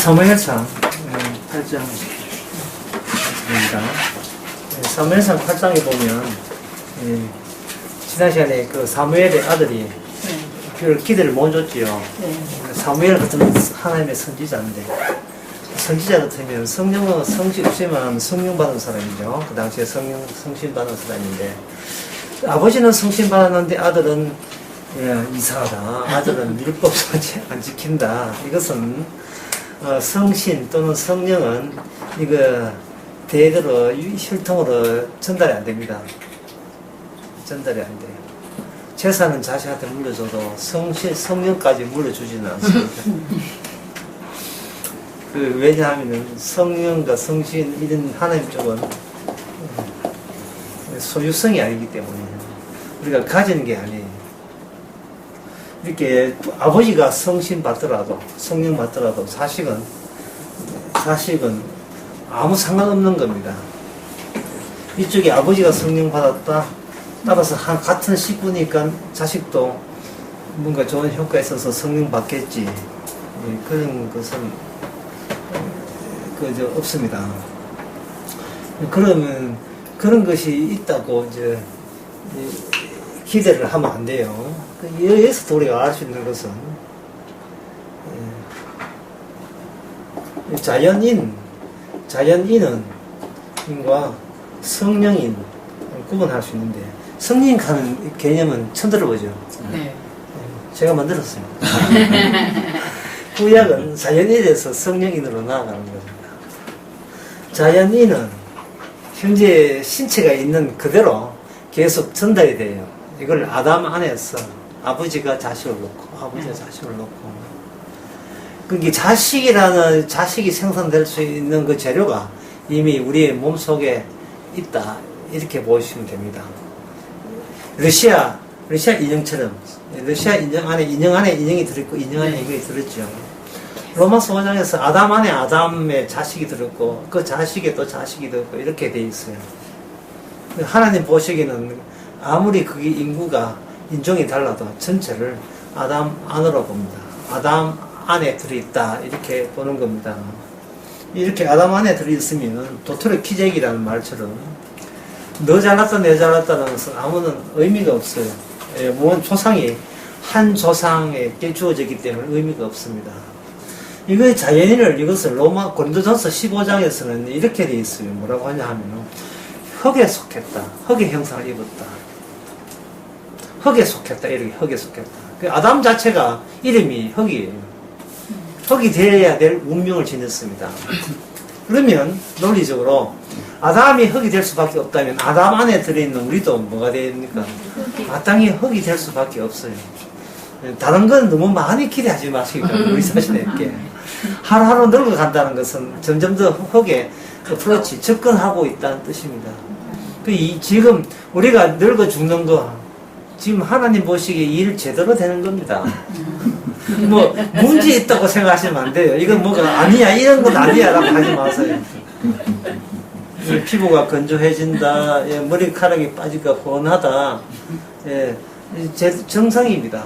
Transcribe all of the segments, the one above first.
사무엘상 8장입니다. 사무엘상 8장에 보면 지난 시간에 그 사무엘의 아들이 그 기대를 못 줬지요. 사무엘 같은 하나님의 선지자인데, 선지자 같으면 성지 없이만 성령 받은 사람이죠. 그 당시에 성신 받은 사람인데, 아버지는 성신 받았는데 아들은 이상하다. 아들은 율법을 안 지킨다. 이것은 성신 또는 성령은 이거 대대로 혈통으로 전달이 안 됩니다. 전달이 안 돼요. 재산은 자식한테 물려줘도 성령까지 물려주지는 않습니다. 왜냐하면 성령과 성신 이런 하나님 쪽은 소유성이 아니기 때문에 우리가 가지는 게 아니에요. 이렇게 아버지가 성신 받더라도 성령 받더라도 자식은 아무 상관없는 겁니다. 이쪽에 아버지가 성령 받았다. 따라서 같은 식구니까 자식도 뭔가 좋은 효과가 있어서 성령 받겠지. 그런 것은 없습니다. 그러면 그런 것이 있다고 이제 기대를 하면 안 돼요. 여기에서 우리가 알 수 있는 것은 자연인과 성령인 구분할 수 있는데, 성령 하는 개념은 처음 들어보죠. 네. 제가 만들었어요. 구약은 자연인에서 성령인으로 나아가는 겁니다. 자연인은 현재 신체가 있는 그대로 계속 전달이 돼요. 이걸 아담 안에서 아버지가 자식을 놓고, 그게 자식이 생산될 수 있는 그 재료가 이미 우리의 몸 속에 있다. 이렇게 보시면 됩니다. 러시아 인형처럼, 러시아 인형 안에 인형이 들어있고, 인형 안에 인형이 들었죠. 로마서 5장에서 아담 안에 아담의 자식이 들었고, 그 자식에 또 자식이 들었고, 이렇게 돼 있어요. 하나님 보시기에는 아무리 그게 인종이 달라도 전체를 아담 안으로 봅니다. 아담 안에 들어있다. 이렇게 보는 겁니다. 이렇게 아담 안에 들어있으면 도토리 키재기라는 말처럼 너 잘났다 내 잘났다는 것은 아무런 의미가 없어요. 한 조상에게 주어졌기 때문에 의미가 없습니다. 이것을 고린도전서 15장에서는 이렇게 되어 있어요. 뭐라고 하냐 하면 흙에 속했다. 흙의 형상을 입었다. 흙에 속했다. 이렇게 흙에 속했다. 아담 자체가 이름이 흙이에요. 흙이 되어야 될 운명을 지녔습니다. 그러면 논리적으로 아담이 흙이 될 수밖에 없다면 아담 안에 들어있는 우리도 뭐가 됩니까? 마땅히 흙이 될 수밖에 없어요. 다른 건 너무 많이 기대하지 마시고 우리 자신에게 하루하루 늙어간다는 것은 점점 더 흙에 어프로치 접근하고 있다는 뜻입니다. 지금 우리가 늙어 죽는 거 지금 하나님 보시기에 일 제대로 되는 겁니다. 문제 있다고 생각하시면 안 돼요. 이건 뭐가 아니야, 이런 건 아니야 라고 하지 마세요. 피부가 건조해진다, 머리카락이 빠지기가 훤하다, 정상입니다.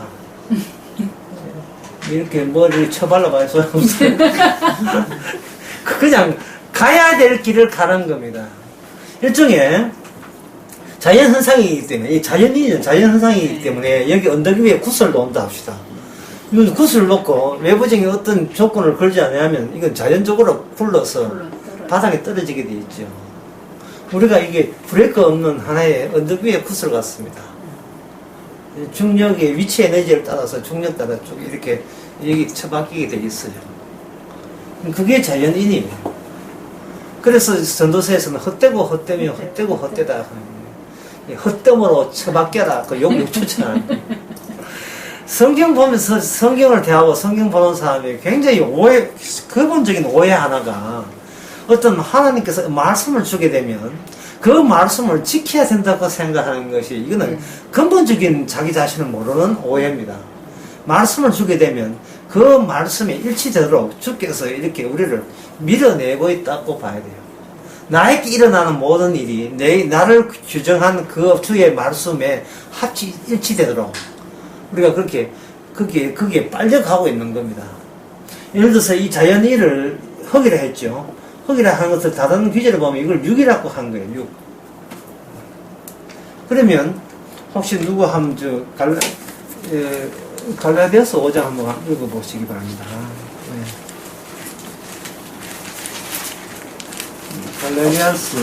이렇게 머리를 쳐발라봐야 소용없어요. 그냥 가야 될 길을 가는 겁니다. 일종의 자연현상이기 때문에, 이 자연현상이기 때문에 여기 언덕 위에 구슬을 놓는다 합시다. 이건 구슬을 놓고 외부적인 어떤 조건을 걸지 않으면 이건 자연적으로 굴러서 바닥에 떨어지게 되어 있죠. 우리가 이게 브레이크 없는 하나의 언덕 위에 구슬 같습니다. 중력의 위치 에너지를 따라서 중력 따라 쭉 이렇게 여기 처박히게 되어 있어요. 그게 자연인이에요. 그래서 전도서에서는 헛되고 헛되며 헛되고 헛되다. 헛됨으로 처박혀라. 그 욕 좋잖아요. 성경 보면서 성경을 대하고 성경 보는 사람이 굉장히 근본적인 오해 하나가 어떤 하나님께서 말씀을 주게 되면 그 말씀을 지켜야 된다고 생각하는 것이 이거는 근본적인 자기 자신을 모르는 오해입니다. 말씀을 주게 되면 그 말씀에 일치되도록 주께서 이렇게 우리를 밀어내고 있다고 봐야 돼요. 나에게 일어나는 모든 일이 나를 규정한 그 주의 말씀에 일치되도록 우리가 그렇게 거기에 빨려가고 있는 겁니다. 예를 들어서 이 자연인을 흙이라 했죠. 흙이라 하는 것을 다른 귀절을 보면 이걸 6이라고 한 거예요. 6. 그러면 혹시 누구 한번 갈라디아서 5장 한번 읽어보시기 바랍니다. 네. 갈라디아서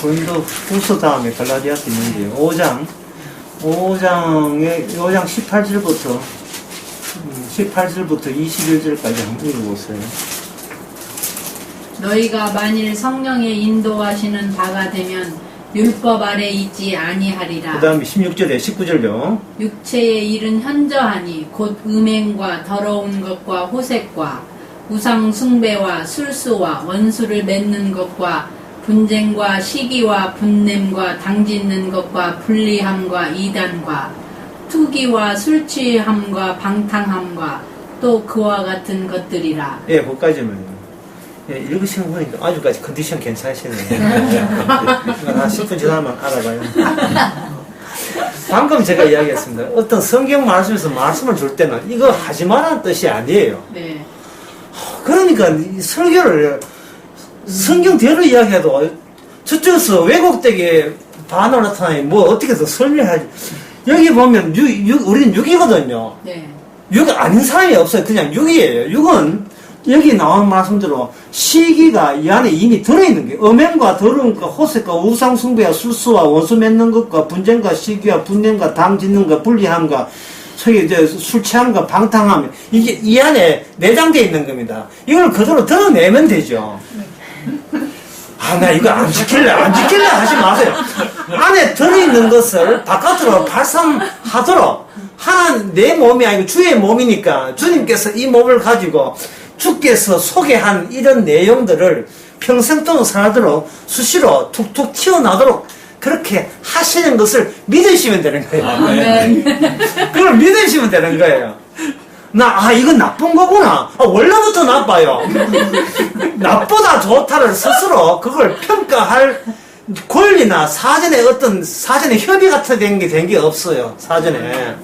고린도 후서 다음에 갈라디아서 있는데요. 5장 18절부터 21절까지 한번 읽어보세요. 너희가 만일 성령의 인도하시는 바가 되면 율법 아래 있지 아니하리라. 그 다음에 16절에 19절요. 육체의 일은 현저하니 곧 음행과 더러운 것과 호색과 우상 숭배와 술수와 원수를 맺는 것과 분쟁과 시기와 분냄과 당짓는 것과 불리함과 이단과 투기와 술취함과 방탕함과 또 그와 같은 것들이라. 예, 거기까지만요. 예, 읽으시는 보니까 아주까지 컨디션 괜찮으시네요. 한 10분 지나면 알아봐요. 방금 제가 이야기했습니다. 어떤 성경 말씀에서 말씀을 줄 때는 이거 하지 말라는 뜻이 아니에요. 네. 그러니까 이 설교를 성경대로 이야기해도 저쪽에서 왜곡되게 반응 나타나니 뭐 어떻게 더 설명하지. 여기 보면 우리는 6이거든요. 네. 6 아닌 사람이 없어요. 그냥 6이에요. 6은 여기 나온 말씀대로 시기가 이 안에 이미 들어있는 게 음행과 더러움과 호색과 우상숭배와 술수와 원수 맺는 것과 분쟁과 시기와 분냄과 당 짓는 것 불리함과 소위 이제 술 취함과 방탕함 이게 이 안에 내장되어 있는 겁니다. 이걸 그대로 드러내면 되죠. 아, 나 이거 안 지킬래 하지 마세요. 안에 들어있는 것을 바깥으로 발산하도록 하나님 내 몸이 아니고 주의 몸이니까 주님께서 이 몸을 가지고 주께서 소개한 이런 내용들을 평생 동안 살도록 수시로 툭툭 튀어나도록 그렇게 하시는 것을 믿으시면 되는 거예요. 아멘. 그걸 믿으시면 되는 거예요. 이건 나쁜 거구나. 원래부터 나빠요. 나쁘다 좋다를 스스로 그걸 평가할 권리나 사전에 협의 같은 된 게 없어요. 사전에.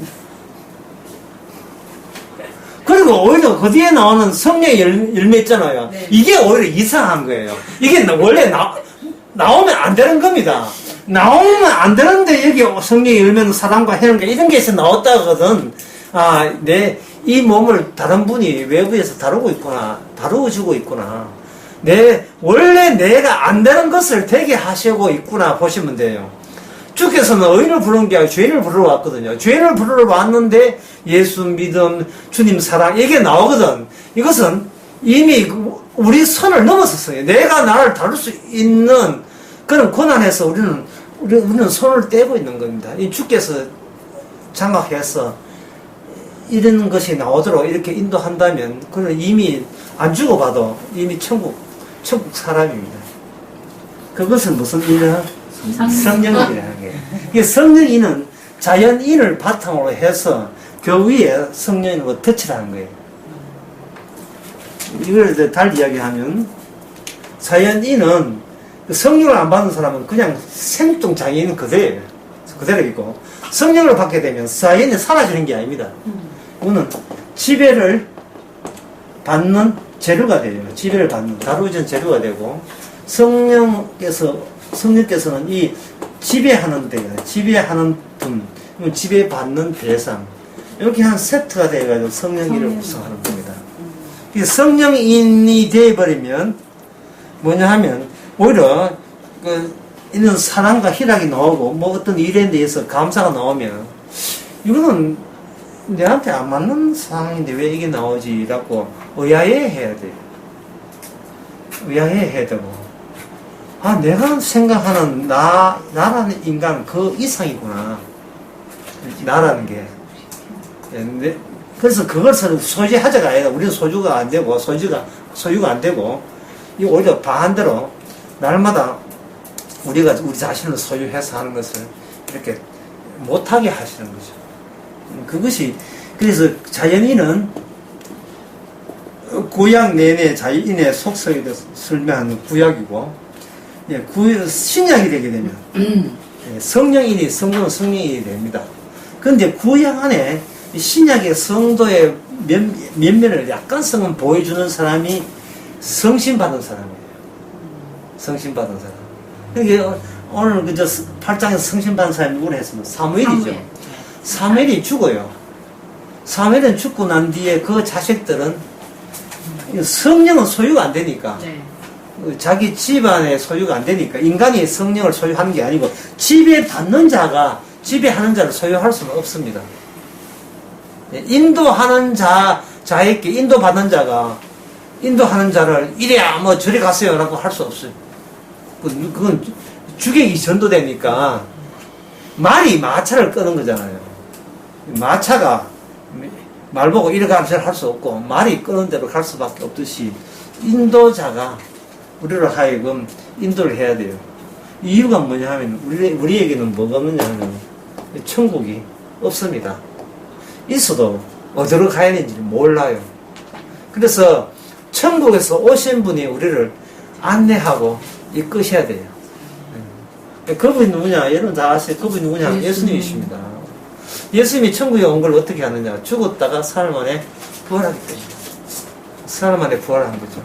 그리고 오히려 그 뒤에 나오는 성령의 열매 있잖아요. 네. 이게 오히려 이상한 거예요. 이게 원래 나오면 안 되는 겁니다. 나오면 안 되는데 여기 성령의 열매는 사랑과 해는가 이런 게 있어 나왔다거든. 이 몸을 다른 분이 외부에서 다루어 주고 있구나. 원래 내가 안 되는 것을 되게 하시고 있구나 보시면 돼요. 주께서는 의인을 부르는 게 아니라 죄인을 부르러 왔거든요. 죄인을 부르러 왔는데 예수 믿음, 주님 사랑 이게 나오거든. 이것은 이미 우리 선을 넘어섰어요. 내가 나를 다룰 수 있는 그런 고난에서 우리는 손을 떼고 있는 겁니다. 이 주께서 장악해서 이런 것이 나오도록 이렇게 인도한다면 그는 이미 안 죽어봐도 이미 천국 사람입니다. 그것은 무슨 인이야? 성령이라는 게. 이게 성령인은 자연인을 바탕으로 해서 교위에 성령인으로 덧칠하는 거예요. 이걸 이제 달리 이야기하면 자연인은 성령을 안 받는 사람은 그냥 생뚱 장애인 그대로이고 성령을 받게 되면 자연이 사라지는 게 아닙니다. 이거는 지배를 받는 재료가 돼요. 지배를 받는 다루어진 재료가 되고 성령께서는 이 지배하는 분, 지배받는 대상 이렇게 한 세트가 돼가지고 성령인을 구성하는 겁니다. 성령인이 되어버리면 뭐냐 하면 오히려 이런 사랑과 희락이 나오고 뭐 어떤 일에 대해서 감사가 나오면 이거는 내한테 안 맞는 상황인데 왜 이게 나오지라고 의아해해야 돼요. 의아해해야 되고 내가 생각하는 나라는 인간 그 이상이구나. 나라는 게. 그래서 그걸 소유하자가 아니라 우리는 소유가 안 되고 소유가 안 되고 이 오히려 반대로 날마다 우리 자신을 소유해서 하는 것을 이렇게 못하게 하시는 거죠. 그래서 자연인은 구약 내내 자연인의 속성에 대해서 설명하는 구약이고, 신약이 되게 되면, 성령은 성령인이 됩니다. 그런데 구약 안에 신약의 성도의 면면을 약간성은 보여주는 사람이 성신받은 사람이에요. 성신받은 사람. 그러니까 오늘 그저 8장에서 성신받은 사람이 누구를 했으면 사무엘이죠. 사무엘이 죽어요. 사무엘은 죽고 난 뒤에 그 자식들은 성령은 소유가 안 되니까 네. 자기 집안의 소유가 안 되니까 인간이 성령을 소유하는 게 아니고 지배받는 자가 지배하는 자를 소유할 수는 없습니다. 인도하는 자에게 인도받는 자가 인도하는 자를 이래야 뭐 저리 가세요 라고 할 수 없어요. 그건 주객이 전도되니까 말이 마차를 끄는 거잖아요. 마차가 말 보고 이래 가세요 할 수 없고 말이 끄는 대로 갈 수밖에 없듯이 인도자가 우리를 하여금 인도를 해야 돼요. 이유가 뭐냐 하면 우리에게는 뭐가 없느냐 하면 천국이 없습니다. 있어도 어디로 가야 되는지 몰라요. 그래서 천국에서 오신 분이 우리를 안내하고 이끄셔야 돼요. 그분이 누구냐? 여러분 다 아세요. 그분이 누구냐? 예수님이십니다. 예수님이 천국에 온 걸 어떻게 하느냐? 죽었다가 사흘 만에 부활하기 때문에. 사흘 만에 부활한 거죠.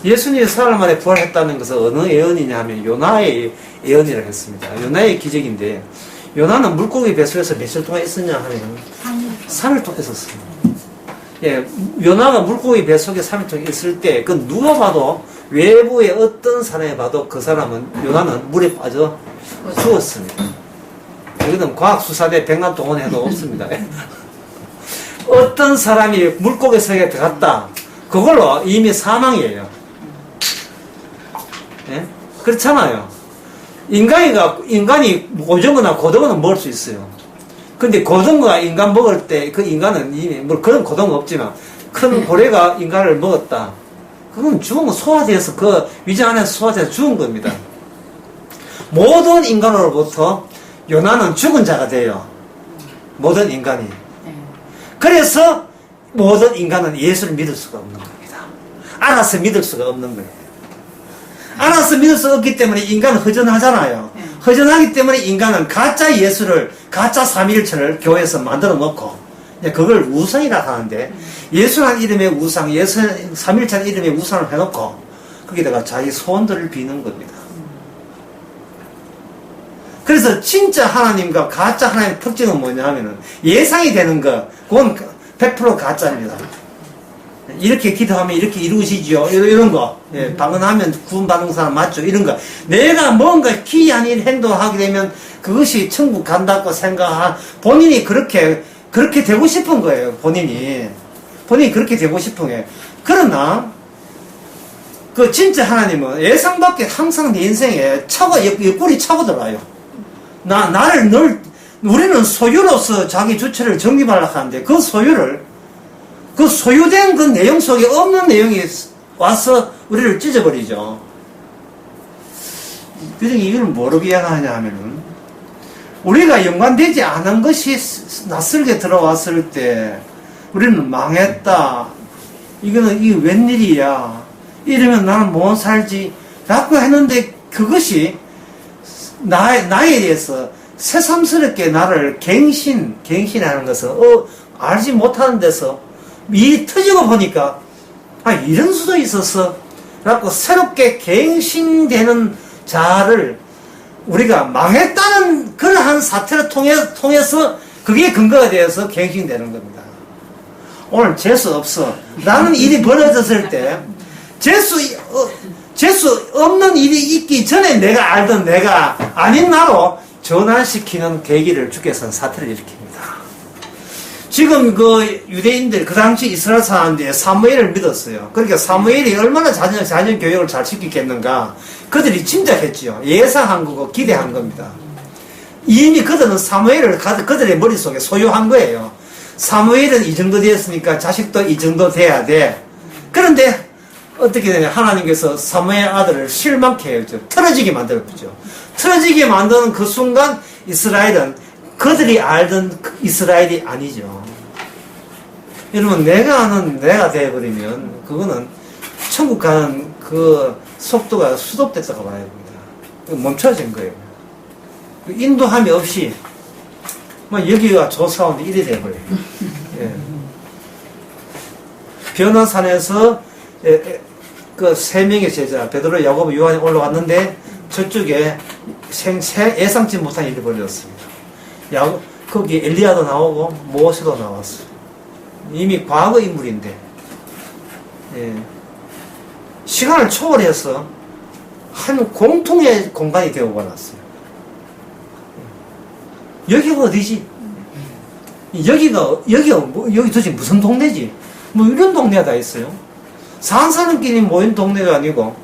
예수님이 사흘 만에 부활했다는 것은 어느 예언이냐 하면 요나의 예언이라고 했습니다. 요나의 기적인데 요나는 물고기 뱃속에서 며칠 동안 있었냐 하면 3일 동안 있었어요. 예, 요나가 물고기 뱃속에 3일 동안 있을 때 그 누가 봐도 외부의 어떤 사람이 봐도 그 사람은 요나는 물에 빠져 죽었습니다. 여기는 과학수사대 백남동원해도 없습니다. 어떤 사람이 물고기 속에 들어갔다. 그걸로 이미 사망이에요. 예? 그렇잖아요. 인간이 오징어나 고등어는 먹을 수 있어요. 근데 고등어가 인간 먹을 때 그 인간은 이미 뭐 그런 고등어 없지만 큰 고래가 인간을 먹었다. 그건 죽은 거 소화돼서 그 위장 안에서 소화돼서 죽은 겁니다. 모든 인간으로부터 요나는 죽은 자가 돼요. 모든 인간이. 그래서 모든 인간은 예수를 믿을 수가 없는 겁니다. 알아서 믿을 수가 없는 거예요. 알아서 믿을 수 없기 때문에 인간은 허전하잖아요. 허전하기 때문에 인간은 가짜 예수를, 가짜 삼위일체를 교회에서 만들어 놓고, 그걸 우상이라 하는데, 예수라는 이름의 우상, 예수 삼위일체라는 이름의 우상을 해놓고, 거기다가 자기 소원들을 비는 겁니다. 그래서 진짜 하나님과 가짜 하나님의 특징은 뭐냐 하면은, 예상이 되는 거, 그건 100% 가짜입니다. 이렇게 기도하면 이렇게 이루어지죠. 이런 거. 예, 방언하면 구원받는 사람 맞죠. 이런 거. 내가 뭔가 기이한 일 행동하게 되면 그것이 천국 간다고 생각한, 본인이 그렇게 되고 싶은 거예요. 본인이 그렇게 되고 싶은 거예요. 그러나, 그 진짜 하나님은 예상 밖에 항상 내 인생에 옆구리 차고 들어와요. 우리는 소유로서 자기 주체를 정립하려고 하는데 그 소유된 그 내용 속에 없는 내용이 와서 우리를 찢어버리죠. 그래서 이걸 뭐로 이해하냐 하면은, 우리가 연관되지 않은 것이 낯설게 들어왔을 때, 우리는 망했다. 이게 웬일이야. 이러면 나는 못 살지. 라고 했는데, 그것이 나에 대해서 새삼스럽게 나를 갱신하는 것은, 알지 못하는 데서 일이 터지고 보니까, 이런 수도 있었어. 라고 새롭게 갱신되는 자를 우리가 망했다는 그러한 사태를 통해서 그게 근거가 되어서 갱신되는 겁니다. 오늘 재수 없어. 라는 일이 벌어졌을 때, 재수 없는 일이 있기 전에 내가 알던 내가 아닌 나로 전환시키는 계기를 주께서는 사태를 일으킵니다. 지금 그 유대인들, 그 당시 이스라엘 사람들이 사무엘을 믿었어요. 그러니까 사무엘이 얼마나 자녀 교육을 잘 시키겠는가. 그들이 짐작했지요. 예상한 거고 기대한 겁니다. 이미 그들은 사무엘을 그들의 머릿속에 소유한 거예요. 사무엘은 이 정도 되었으니까 자식도 이 정도 돼야 돼. 그런데 어떻게 되냐. 하나님께서 사무엘 아들을 실망케 해요. 틀어지게 만들었죠. 틀어지게 만드는 그 순간 이스라엘은 그들이 알던 이스라엘이 아니죠. 여러분, 내가 아는 내가 되어버리면 그거는 천국 가는 그 속도가 수동됐다고 봐야 됩니다. 멈춰진 거예요. 인도함이 없이 여기가 조사원데 이래 돼버려요. 예. 변화산에서 그 세 명의 제자 베드로, 야고보, 요한이 올라왔는데 저쪽에 예상치 못한 일이 벌어졌습니다. 거기 엘리야도 나오고 모세도 나왔어요. 이미 과거 인물인데 시간을 초월해서 한 공통의 공간이 되어 버렸어요. 여기가 어디지? 여기 도대체 무슨 동네지? 뭐 이런 동네가 다 있어요. 사람끼리 모인 동네가 아니고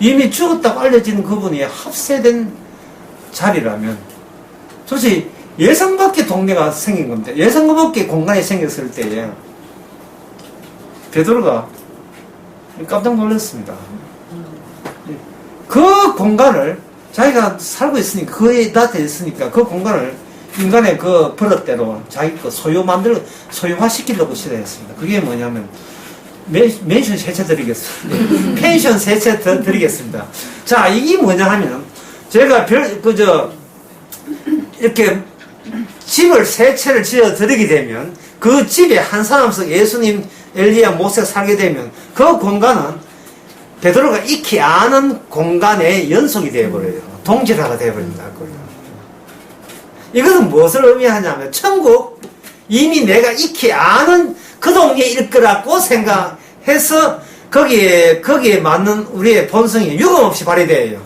이미 죽었다고 알려진 그분이 합세된 자리라면 도대체 예상 밖의 동네가 생긴 겁니다. 예상 밖의 공간이 생겼을 때에 베드로가 깜짝 놀랐습니다. 그 공간을 자기가 살고 있으니까, 그에 다 돼 있으니까 그 공간을 인간의 그 버릇대로 자기 거 소유화시키려고 시도했습니다. 그게 뭐냐면 멘션 세채 드리겠습니다. 펜션 세채 드리겠습니다. 자, 이게 뭐냐 하면 제가 이렇게 집을 세 채를 지어 드리게 되면 그 집에 한 사람씩 예수님, 엘리야, 모세가 살게 되면 그 공간은 베드로가 익히 아는 공간의 연속이 되어버려요. 동질화가 되어버린다. 이것은 무엇을 의미하냐면 천국, 이미 내가 익히 아는 그 동네일 거라고 생각해서 거기에 맞는 우리의 본성이 유감없이 발휘돼요.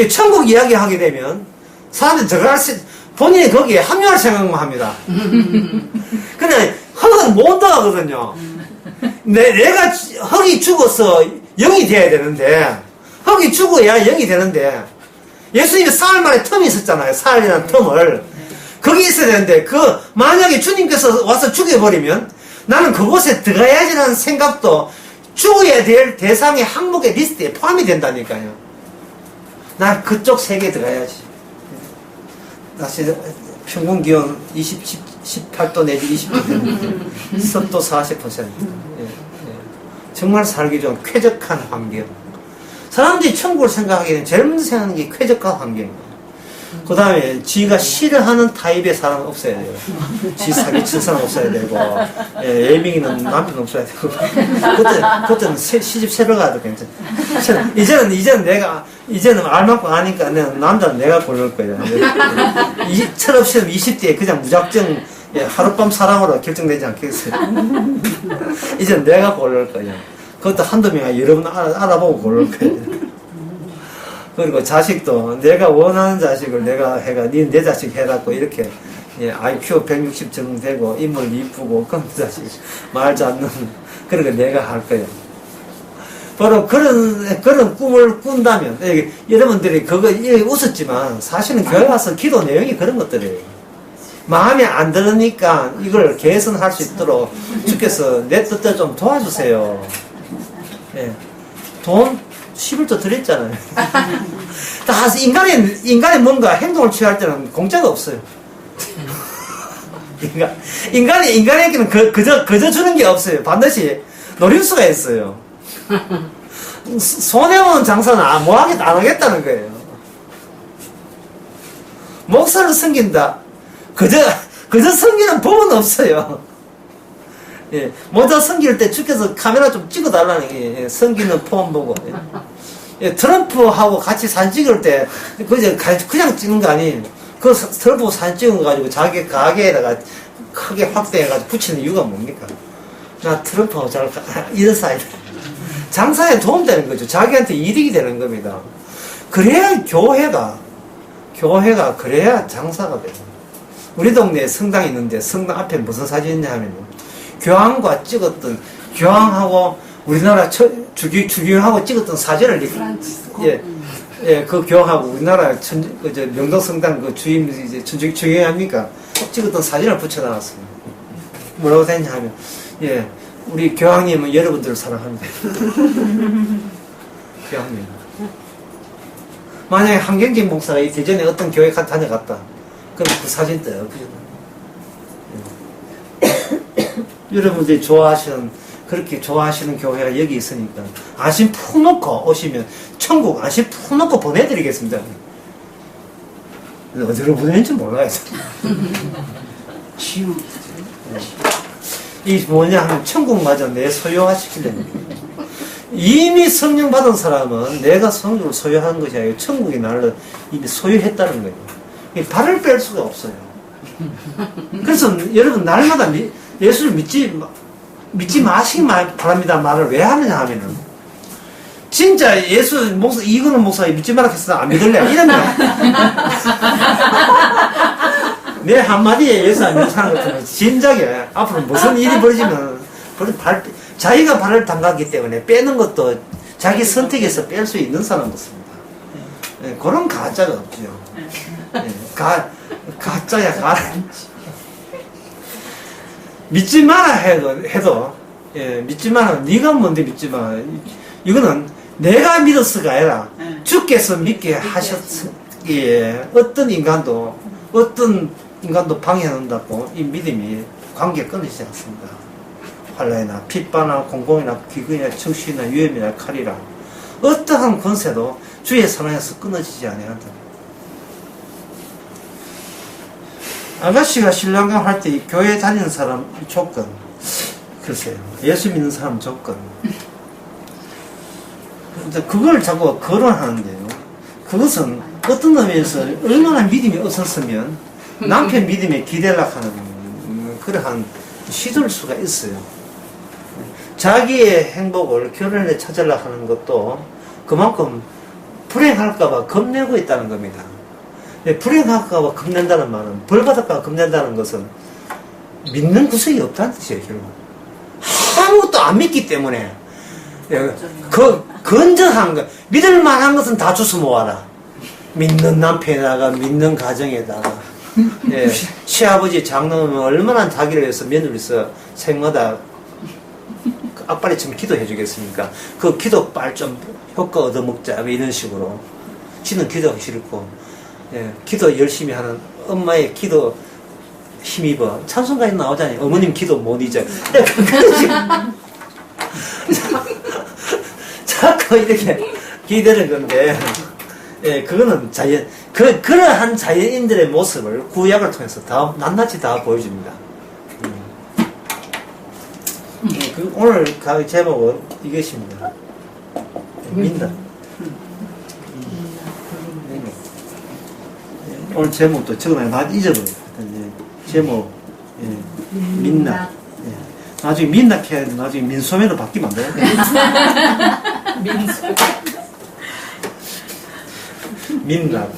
천국 이야기 하게 되면 사람들이 본인이 거기에 합류할 생각만 합니다. 근데 흙은 못 나가거든요. 내가 흙이 죽어서 영이 돼야 되는데, 흙이 죽어야 영이 되는데, 예수님이 사흘 만에 텀이 있었잖아요. 사흘이라는 텀을. 거기 있어야 되는데, 만약에 주님께서 와서 죽여버리면, 나는 그곳에 들어가야지라는 생각도 죽어야 될 대상의 항목의 리스트에 포함이 된다니까요. 난 그쪽 세계에 들어가야지. 다시 평균 기온 18도 내지 20도, 습도 40%. 정말 살기 좋은 쾌적한 환경. 사람들이 천국을 생각하기에는 제일 먼저 생각하는 게 쾌적한 환경이에요. 그 다음에 지가 싫어하는 타입의 사람 없어야 돼요. 지 사기친 사람 없어야 되고, 예민이는 남편 없어야 되고. 그때는 시집 새로 가도 괜찮아. 이제는 알만큼 아니까 남자는 내가 고를 거야. 철없이는 20대에 그냥 무작정 하룻밤 사랑으로 결정되지 않겠어요. 이제는 내가 고를 거야. 그것도 한두 명 여러분 알아보고 고를 거야. 그리고 자식도 내가 원하는 자식을 내가 해가 내 자식 해라고 이렇게 IQ 160 정도 되고 인물 이쁘고 그런 자식 말지 않는 그런 거 내가 할 거예요. 바로 그런 꿈을 꾼다면 여러분들이 그거 웃었지만 사실은 교회 와서 기도 내용이 그런 것들이에요. 마음에 안 들으니까 이걸 개선할 수 있도록 주께서 내 뜻대로 좀 도와주세요. 돈 11조 드렸잖아요. 다 인간의 뭔가 행동을 취할 때는 공짜가 없어요. 인간에게는 그저 주는 게 없어요. 반드시 노릴 수가 있어요. 손해보는 장사는 안 하겠다는 거예요. 목사를 섬긴다. 그저 섬기는 법은 없어요. 모자 섬길 때 주께서 카메라 좀 찍어달라는 게 섬기는 폼 보고. 트럼프하고 같이 사진 찍을 때 그냥 찍는 거 아니에요. 그 트럼프 사진 찍어가지고 자기 가게에다가 크게 확대해가지고 붙이는 이유가 뭡니까? 나 트럼프하고 이런 사이 장사에 도움되는 거죠. 자기한테 이득이 되는 겁니다. 그래야 교회가 그래야 장사가 돼요. 우리 동네에 성당이 있는데 성당 앞에 무슨 사진이 있냐 하면 교황과 찍었던 교황하고 우리나라 주교하고 찍었던 사진을 그 교황하고 우리나라 명동성당 그 주임 이제 주교회 합니까? 찍었던 사진을 붙여놨습니다. 뭐라고 되냐 하면 우리 교황님은 여러분들을 사랑합니다. 교황님. 만약에 한경진 목사가 이 대전에 어떤 교회 다녀갔다. 그럼 그 사진 떠요. 여러분들이 그렇게 좋아하시는 교회가 여기 있으니까 안심 푹 놓고 오시면 천국 안심 푹 놓고 보내드리겠습니다. 어디로 보내는지 몰라요. 이 뭐냐 하면 천국마저 내 소유화 시키려는 거예요. 이미 성령 받은 사람은 내가 성령을 소유하는 것이 아니고 천국이 나를 이미 소유했다는 거예요. 발을 뺄 수가 없어요. 그래서 여러분 날마다 예수를 믿지 마시기 바랍니다 말을 왜 하느냐 하면은 진짜 예수 목사 이거는 목사가 믿지 마라 했어 안 믿을래 이런 거야. 내 한마디에 예수 안 믿는 사람 같으면 진작에 앞으로 무슨 일이 벌어지면 자기가 발을 담갔기 때문에 빼는 것도 자기 선택에서 뺄 수 있는 사람 같습니다. 네, 그런 가짜가 없죠. 네, 가짜야. 믿지 마라 해도 믿지 마라. 네가 뭔데 믿지 마. 이거는 내가 믿었어가 아니라 주께서 믿게 하셨기에 어떤 인간도 방해한다고 이 믿음이 관계 끊이지 않습니다. 환난이나 핍박이나 공공이나 기근이나 청신이나 위험이나 칼이라 어떠한 권세도 주의 사랑에서 끊어지지 아니한다. 아가씨가 신랑감 할 때 교회 다니는 사람 조건 글쎄요 예수 믿는 사람 조건 그걸 자꾸 거론하는데요. 그것은 어떤 의미에서 얼마나 믿음이 없었으면 남편 믿음에 기대려고 하는 그러한 시도일 수가 있어요. 자기의 행복을 결혼에 찾으려고 하는 것도 그만큼 불행할까봐 겁내고 있다는 겁니다. 불행할까봐 겁낸다는 말은 벌받을까봐 겁낸다는 것은 믿는 구석이 없다는 뜻이에요. 결국 아무것도 안 믿기 때문에 건전한 것 믿을 만한 것은 다 주워 모아라. 믿는 남편에다가 믿는 가정에다가 시아버지 장로는 얼마나 자기를 위해서 며느리를 위해서 생마다 악바리처럼 기도해 주겠습니까? 그 기도빨 좀 효과 얻어먹자 이런 식으로 지는 기도하기 싫고 기도 열심히 하는 엄마의 기도 힘입어 찬송가에 나오잖아요. 어머님 기도 못 잊어. 자꾸 이렇게 기대는 건데 그거는 그러한 자연인들의 모습을 구약을 통해서 다 낱낱이 다 보여줍니다. 오늘 제목은 이것입니다. 민다. 오늘 제목도 적어놔요. 나 잊어버려요. 제목 민낯. 나중에 민낯 해야 돼. 나중에 민소매로 바뀌면 안 돼요? 민소. 민낯.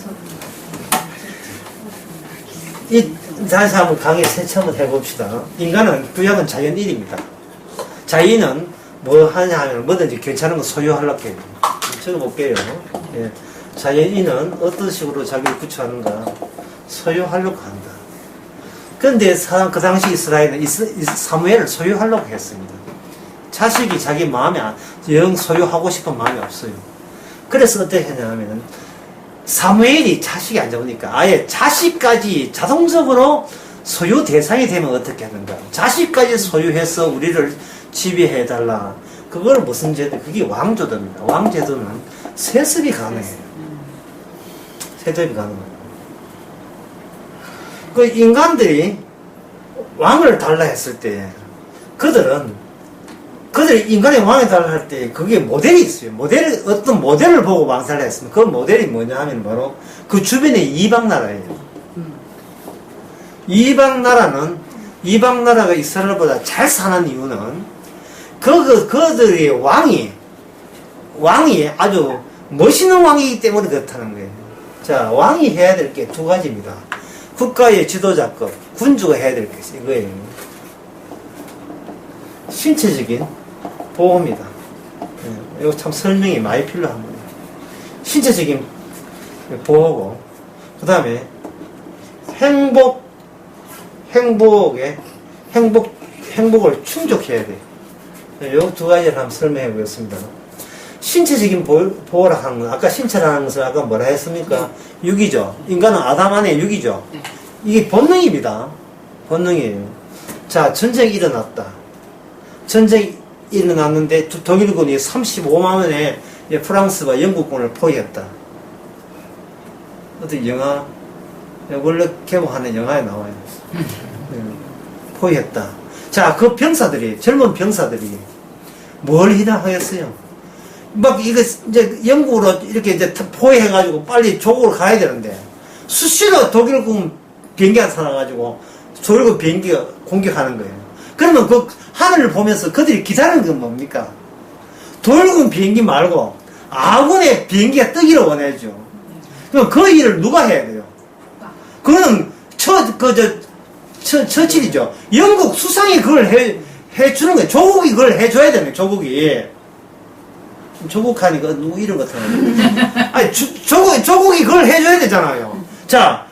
다시 한번 강의 세차 한번 해봅시다. 인간은 구약은 자연인입니다. 자연은 뭐 하냐 하면 뭐든지 괜찮은 거 소유하려고 해요. 적어볼게요. 자연인은 어떤 식으로 자기를 구처하는가? 소유하려고 한다. 그런데 그 당시 이스라엘은 사무엘을 소유하려고 했습니다. 자식이 자기 마음에 영 소유하고 싶은 마음이 없어요. 그래서 어떻게 했냐면 사무엘이 자식이 안 좋으니까 아예 자식까지 자동적으로 소유 대상이 되면 어떻게 하는가? 자식까지 소유해서 우리를 지배해달라. 그걸 무슨 제도? 그게 왕조도입니다. 왕제도는 세습이 가능해요. 세습이 가능해요. 그 인간들이 왕을 달라 했을 때 그들이 인간의 왕을 달라 할 때 그게 모델이 있어요. 어떤 모델을 보고 왕살을 했으면 그 모델이 뭐냐 하면 바로 그 주변의 이방나라예요. 이방나라가 이스라엘보다 잘 사는 이유는 그들의 왕이 아주 멋있는 왕이기 때문에 그렇다는 거예요. 자, 왕이 해야 될 게 두 가지입니다. 국가의 지도자급, 군주가 해야 될 것이 이거예요. 신체적인 보호입니다. 이거 참 설명이 많이 필요한 거예요. 신체적인 보호고, 그 다음에 행복을 충족해야 돼요. 이 두 가지를 한번 설명해 보겠습니다. 신체적인 보호라 하는 건, 아까 신체라는 것을 아까 뭐라 했습니까? 육이죠. 인간은 아담 안에 육이죠. 이게 본능입니다. 본능이에요. 자, 전쟁이 일어났다. 전쟁이 일어났는데 독일군이 35만 원에 프랑스와 영국군을 포위했다. 어떤 영화, 원래 개봉하는 영화에 나와요. 포위했다. 자, 그 병사들이, 젊은 병사들이 뭘 희망하겠어요? 막 이거 이제 영국으로 이렇게 이제 포위해가지고 빨리 조국으로 가야 되는데 수시로 독일군 비행기가 살아가지고 조일군 비행기가 공격하는 거예요. 그러면 그 하늘을 보면서 그들이 기다리는 건 뭡니까? 독일군 비행기 말고 아군의 비행기가 뜨기를 원해죠. 그럼 그 일을 누가 해야 돼요? 그거는 처칠이죠. 영국 수상이 그걸 해주는 거예요. 조국이 그걸 해줘야 되네, 조국이. 조국하니까 누구 이름 같아요. 아니, 조국이 그걸 해줘야 되잖아요. 자,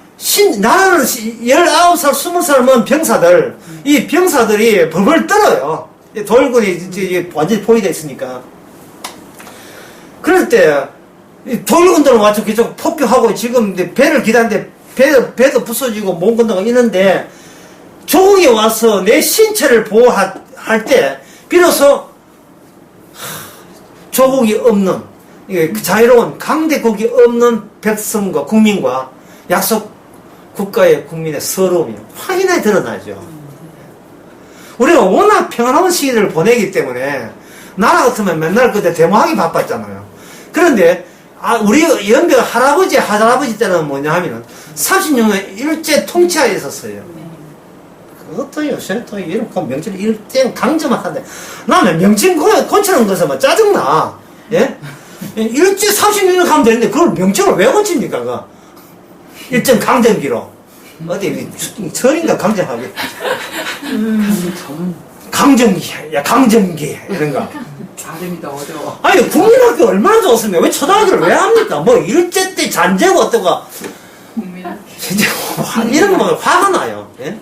나라는 19살, 20살 먹은 병사들, 이 병사들이 벌벌 떨어요. 독일군이 완전히 포위되어 있으니까. 그럴 때, 독일군들은 완전 계속 폭격하고 지금 배를 기다리는데 배도 부서지고 몸 건너가 있는데 조국이 와서 내 신체를 보호할 때 비로소 조국이 없는 자유로운 강대국이 없는 백성과 국민과 약속 국가의 국민의 서러움이 확연하게 드러나죠. 우리가 워낙 평안한 시기를 보내기 때문에 나라 같으면 맨날 그때 데모하기 바빴잖아요. 그런데 우리 연배가 할아버지 때는 뭐냐 하면은 36년 일제 통치하에 있었어요. 그것도 요새 또 이렇게 명칭 일제 강점만 하는데 나는 명칭 고치는 것은 뭐 짜증나. 예? 일제 36년 가면 되는데 그걸 명칭을 왜 고칩니까? 그 일제 강점기로 어디 철인가 강점하게 강점기 이런 거. 발음이 더 어려워. 아니 국민학교 얼마나 좋습니까? 왜 초등학교를 왜 합니까? 뭐 일제 때 잔재고 어떠가 진짜 이런 거 화가 나요. 예?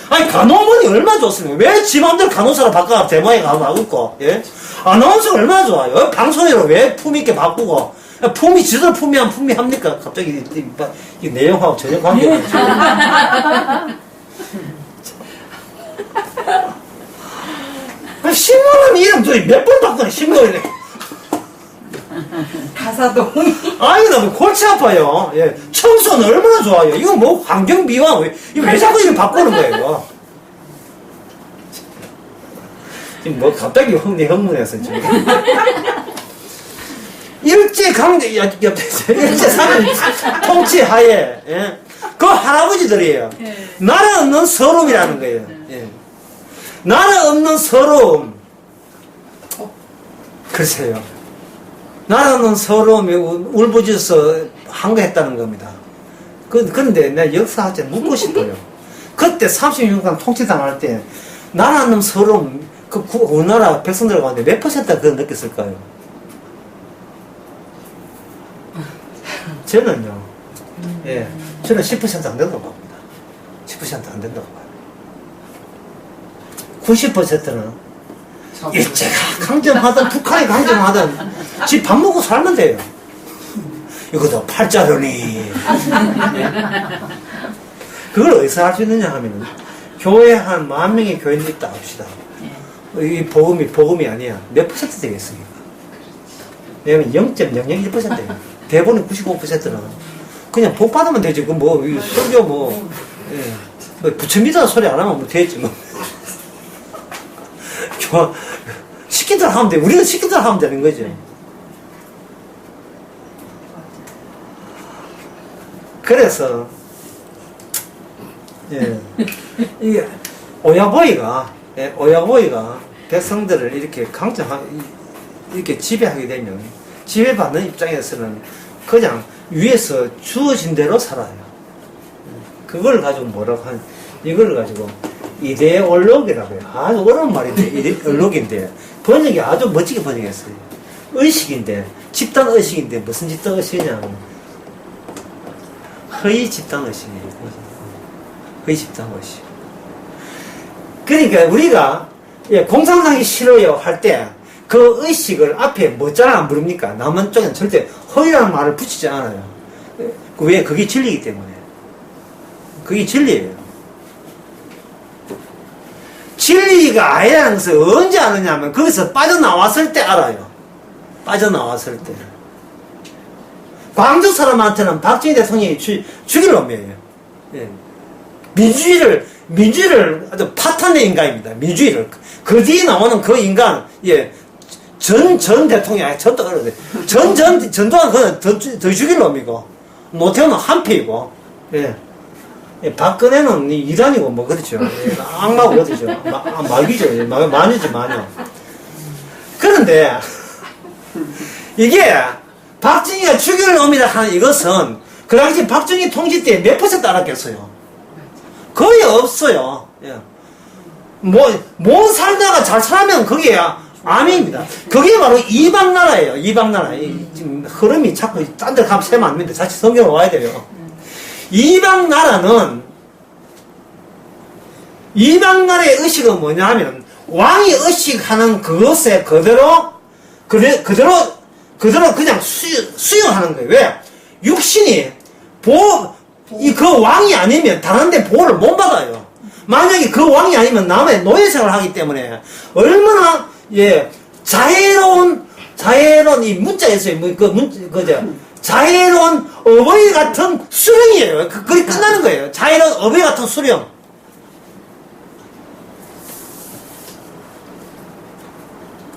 아니 간호문이 얼마나 좋습니까? 왜 지 맘대로 간호사로 바꿔 대모에 가고 있고, 예? 아나운서 얼마나 좋아요? 방송으로 왜 품 있게 바꾸고 품이 지들 품이 안 품이 합니까? 갑자기 이 내용하고 전혀 관계가 없죠. 신문은 이름 저희 몇 번 바꾸네 신문을. 가사도 아니 나 골치 아파요. 예. 청소는 얼마나 좋아요. 이거 뭐 환경 미화 이거 왜 자꾸 이렇게 바꾸는 거예요? 이거? 지금 뭐 갑자기 흥분해서 지금. 일제 강제 일제 사는 통치 하에 예. 그 할아버지들이에요. 나라 없는 서름이라는 거예요. 예. 나라 없는 서러움. 글쎄요. 나라 없는 서러움이 울부짖어서 항거했다는 겁니다. 그런데 내가 역사학자 묻고 싶어요. 그때 36년 통치당할 때 나라 없는 서러움, 우리나라 백성들 가운데 몇 퍼센트가 그걸 느꼈을까요? 저는요, 예, 저는 10% 안 된다고 봅니다. 10% 안 된다고 봐요. 90%는 일제가 강점하든 북한이 강점하든 집 밥 먹고 살면 돼요. 이거도 팔자르니. 그걸 어디서 할 수 있느냐 하면은 교회 한 10,000명의 교인이 있다 합시다. 이 복음이 아니야. 몇 퍼센트 되겠습니까? 왜냐면 0.001%예요. 대부분 95%는 그냥 복 받으면 되지. 그 뭐 설교 뭐 예. 부처입니다 소리 안 하면 뭐 되겠지 뭐. 시킨 대로 하면 돼. 우리는 시킨 대로 하면 되는 거죠. 그래서 예. 이게 오야보이가 백성들을 이렇게 이렇게 지배하게 되면 지배받는 입장에서는 그냥 위에서 주어진 대로 살아요. 그걸 가지고 뭐라고 이걸 가지고 이데올로기라고 해요. 아주 어려운 말인데 이데올로기인데 번역이 아주 멋지게 번역했어요. 의식인데 집단 의식인데 무슨 집단 의식이냐면 허위 집단 의식이에요. 허위 집단 의식. 그러니까 우리가 공산당이 싫어요 할 때 그 의식을 앞에 뭐잖아 안 부릅니까? 남한 쪽에는 절대 허위라는 말을 붙이지 않아요. 왜? 그게 진리이기 때문에. 그게 진리예요. 진리가 아니라는 것을 언제 아느냐면 거기서 빠져나왔을 때 알아요. 빠져나왔을 때. 광주 사람한테는 박정희 대통령이 죽일 놈이에요. 예. 민주주의를 아주 파탄의 인간입니다. 민주주의를. 그 뒤에 나오는 그 인간, 예, 전 대통령, 아니, 전도 그러네. 전두환 그는 더 죽일 놈이고, 노태우는 한패이고, 예. 예, 박근혜는 이단이고, 뭐, 그렇죠. 예, 악마고, 그렇죠. 마귀죠. 예, 마녀죠, 마녀. 그런데, 이게, 박정희가 죽일 놈이라 하는 이것은, 그 당시 박정희 통치 때 몇 퍼센트 알았겠어요? 거의 없어요. 예. 뭐 살다가 잘 살면 그게 암입니다. 그게 바로 이방나라예요. 이방나라. 지금 흐름이 자꾸 딴 데 가면 세면 안 됩니다. 다시 성경으로 와야 돼요. 이방나라의 의식은 뭐냐 하면, 왕이 의식하는 그것에 그대로 그냥 수용하는 거예요. 왜? 육신이 그 왕이 아니면 다른 데 보호를 못 받아요. 만약에 그 왕이 아니면 남의 노예 생활을 하기 때문에 얼마나, 예, 자애로운 이 문자에서의 자애로운 어버이 같은 수령이에요. 그게 끝나는 거예요. 자애로운 어버이 같은 수령.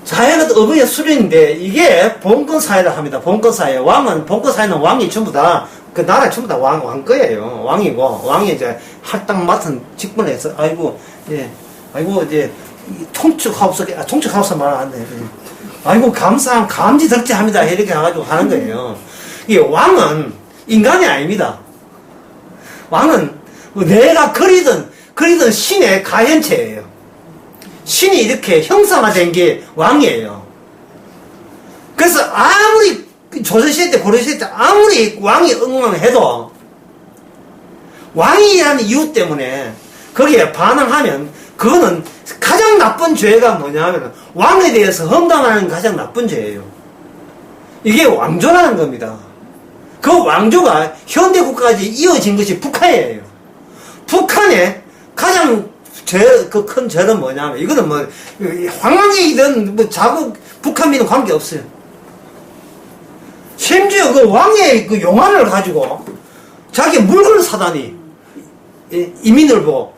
자애가 어버이의 수령인데, 이게 봉건사회라 합니다. 봉건사회. 봉건사회는 왕이 전부 다, 그 나라 전부 다 왕 거예요. 왕이 이제 할당 맡은 직분에서, 이제, 통축하우스 말 안 돼. 아이고, 감지덕지합니다. 이렇게 해가지고 하는 거예요. 이게 왕은 인간이 아닙니다. 왕은 내가 그리던 신의 가현체예요. 신이 이렇게 형상화된 게 왕이에요. 그래서 아무리 조선시대 때 고려시대 때 아무리 왕이 엉망해도 왕이라는 이유 때문에 거기에 반항하면 그거는 가장 나쁜 죄가 뭐냐 하면 왕에 대해서 험담하는 가장 나쁜 죄예요. 이게 왕조라는 겁니다. 그 왕조가 현대 국가까지 이어진 것이 북한이에요. 북한의 가장 큰 죄는 뭐냐면, 이거는 뭐, 황망이든, 자국, 북한민은 관계없어요. 심지어 그 왕의 그 용안을 가지고, 자기 물건을 사다니, 이민을 보고,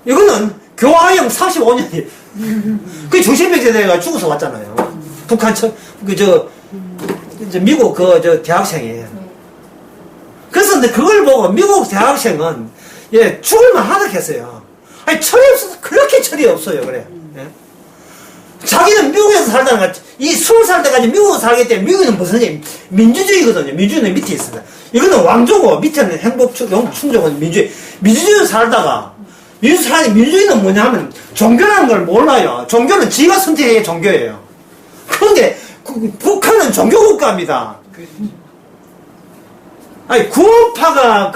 이거는 교화형 35년이, 그 조선병제 대가 죽어서 왔잖아요. 북한, 미국 대학생이에요. 그래서 근데 그걸 보고 미국 대학생은, 예, 죽을만 하다 했어요. 철이 없어서, 그렇게 철이 없어요, 그래. 예? 자기는 미국에서 살다는 거, 20살 때까지 미국에서 살기 때문에, 미국은 무슨, 민주주의거든요. 민주주의는 밑에 있습니다. 이거는 왕조고, 밑에는 충족은 민주주의로 살다가, 민주주의는 뭐냐 하면, 종교라는 걸 몰라요. 종교는 지가 선택해야 종교예요. 그런데, 북한은 종교국가입니다. 구원파가,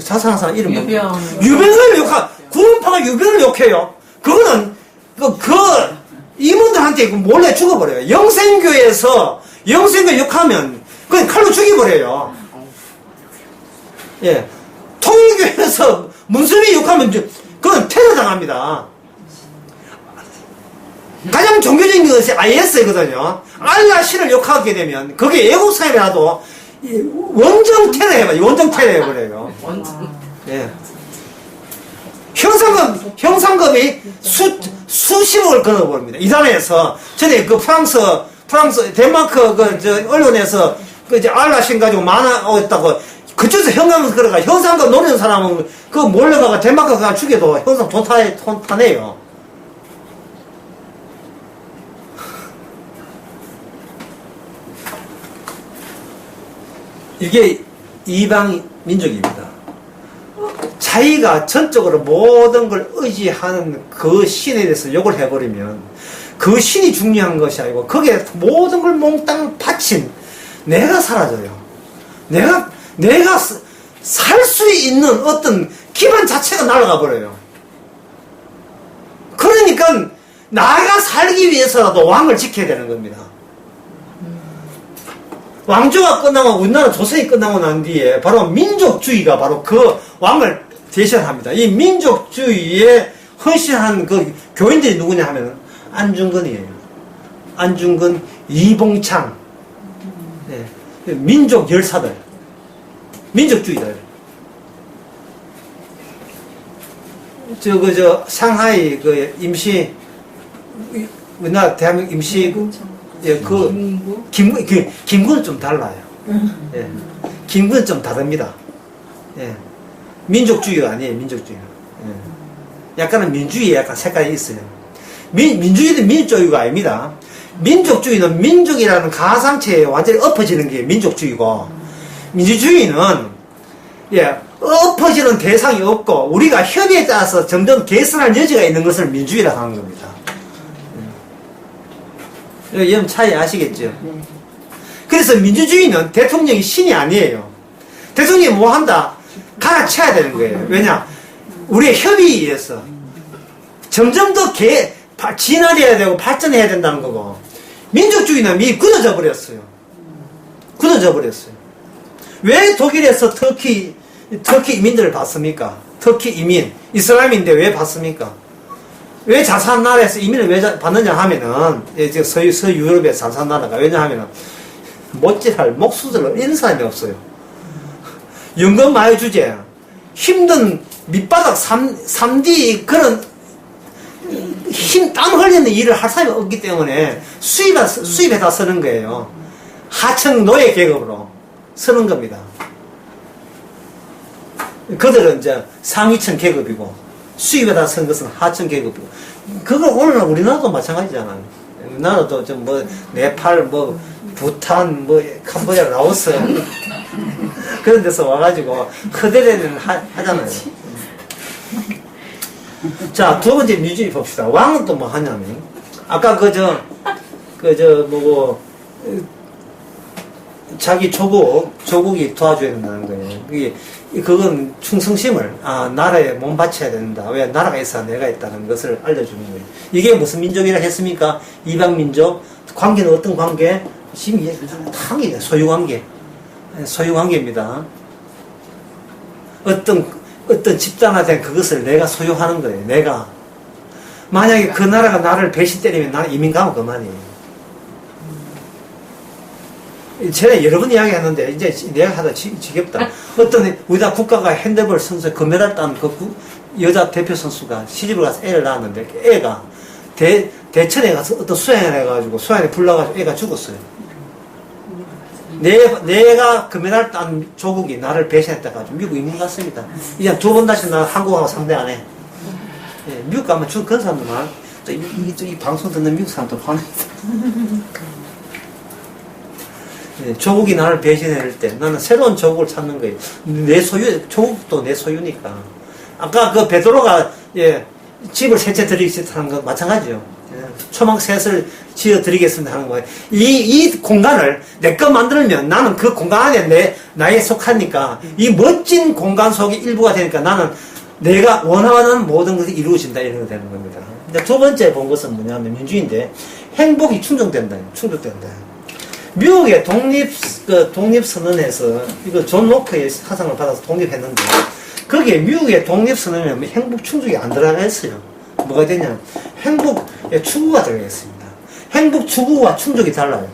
자상한 사람 이름 유병을 구원파가 유병을 욕해요. 그거는 임원들한테 몰래 죽어버려요. 영생교에서 욕하면 그냥 칼로 죽여버려요. 예, 통일교에서 문수미 욕하면 그건 테러 당합니다. 가장 종교적인 것이 IS거든요. 알라 신을 욕하게 되면 그게 애국 사회라도 원정 테러 해봐요. 원정 테러 해버려요. 예. 형상금이 수십억을 끊어버립니다. 이단에서, 전에 프랑스, 덴마크, 언론에서, 알라신 가지고 만화했다고, 그쪽에서 현금을 걸어가, 형상금 노리는 사람은, 몰려가가 덴마크 가 죽여도 형상 돈 타네요. 이게 이방 민족입니다. 자기가 전적으로 모든 걸 의지하는 그 신에 대해서 욕을 해버리면 그 신이 중요한 것이 아니고 거기에 모든 걸 몽땅 바친 내가 사라져요. 내가 살 수 있는 어떤 기반 자체가 날아가 버려요. 그러니까 나가 살기 위해서라도 왕을 지켜야 되는 겁니다. 왕조가 끝나고 우리나라 조선이 끝나고 난 뒤에 바로 민족주의가 바로 그 왕을 대신합니다. 이 민족주의에 헌신한 그 교인들이 누구냐 하면 안중근이에요. 안중근, 이봉창, 네. 민족 열사들, 민족주의들. 상하이 그 임시, 우리나라 대한민국 임시, 예, 김구는 좀 달라요. 예. 김구는 좀 다릅니다. 예. 민족주의가 아니에요, 민족주의가. 예. 약간은 민주주의에 약간 색깔이 있어요. 민주주의는 민족주의가 아닙니다. 민족주의는 민족이라는 가상체에 완전히 엎어지는 게 민족주의고, 민주주의는, 예, 엎어지는 대상이 없고, 우리가 협의에 따라서 점점 개선할 여지가 있는 것을 민주주의라고 하는 겁니다. 이 차이 아시겠죠? 그래서 민주주의는 대통령이 신이 아니에요. 대통령이 뭐 한다? 갈아쳐야 되는 거예요. 왜냐? 우리의 협의에 의해서 점점 더 진화해야 되고 발전해야 된다는 거고, 민족주의는 이미 굳어져 버렸어요. 굳어져 버렸어요. 왜 독일에서 터키 이민들을 받습니까? 터키 이민, 이슬람인데 왜 받습니까? 왜 잘 사는 나라에서 이민을 왜 받느냐 하면은, 서유럽의 잘 사는 나라가 왜냐하면은, 못질할, 목수들, 이런 사람이 없어요. 연금 많이 주제, 힘든 밑바닥 3D 그런, 땀 흘리는 일을 할 사람이 없기 때문에 수입에다 쓰는 거예요. 하청 노예 계급으로 쓰는 겁니다. 그들은 이제 상위층 계급이고, 수입에다 쓴 것은 하층 계급이고, 그걸 오늘날 우리나라도 마찬가지잖아요. 우리나라도 좀 네팔, 부탄, 캄보디아, 라오스, 그런 데서 와가지고, 그들에는 하잖아요. 자, 두 번째 민주주의 봅시다. 왕은 또 뭐 하냐면, 아까 자기 조국이 도와줘야 된다는 거예요. 그건 충성심을, 나라에 몸 바쳐야 된다. 왜? 나라가 있어야 내가 있다는 것을 알려주는 거예요. 이게 무슨 민족이라 했습니까? 이방민족. 관계는 어떤 관계? 지금 당이에요. 소유관계. 소유관계입니다. 어떤 집단화된 그것을 내가 소유하는 거예요. 내가. 만약에 그 나라가 나를 배신 때리면 나는 이민 가면 그만이에요. 제가 여러 번 이야기했는데, 이제 내가 하다 지겹다. 어떤, 우리나라 국가가 핸드볼 선수, 금메달 딴 여자 대표 선수가 시집을 가서 애를 낳았는데, 애가 대천에 가서 어떤 수양을 해가지고, 수양에 불러가지고 애가 죽었어요. 내가 금메달 딴 조국이 나를 배신했다 가지고 미국 이민 갔습니다. 이제 두 번 다시 나 한국하고 상대 안 해. 예, 미국 가면 그런 사람도 많아. 이 방송 듣는 미국 사람도 화냅니다. 예, 조국이 나를 배신할 때 나는 새로운 조국을 찾는 거예요. 조국도 내 소유니까. 아까 그 베드로가 집을 세 채 드리겠다는 건 마찬가지죠. 초막 셋을 지어 드리겠습니다 하는 거예요. 이 공간을 내 거 만들면 나는 그 공간 안에 나에 속하니까 이 멋진 공간 속의 일부가 되니까 나는 내가 원하는 모든 것이 이루어진다 이런 거 되는 겁니다. 근데 두 번째 본 것은 뭐냐면 민주인데 행복이 충족된다. 미국의 독립선언에서, 이거 존 로크의 사상을 받아서 독립했는데, 거기에 미국의 독립선언에 행복 충족이 안 들어가 있어요. 뭐가 되냐? 행복의 추구가 들어가 있습니다. 행복 추구와 충족이 달라요.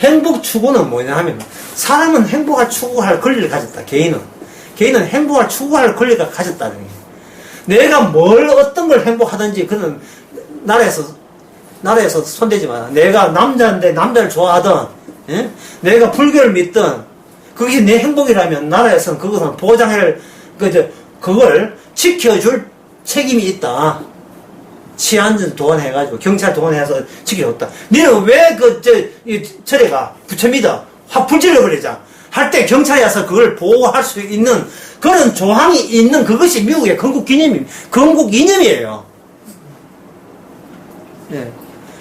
행복 추구는 뭐냐 하면, 사람은 행복할 추구할 권리를 가졌다, 개인은 행복할 추구할 권리가 가졌다는 거예요. 내가 어떤 걸 행복하든지, 그는 나라에서 손대지 마. 내가 남자인데 남자를 좋아하든, 예? 내가 불교를 믿든, 그게 내 행복이라면 나라에서는 그것은 보장할, 그걸 지켜줄 책임이 있다. 치안전 동원해가지고, 경찰 동원해서 지켜줬다. 너는 왜 절에 가? 부처 믿어. 확 불질러버리자. 할 때 경찰이 와서 그걸 보호할 수 있는 그런 조항이 있는 그것이 미국의 건국 이념이에요. 예.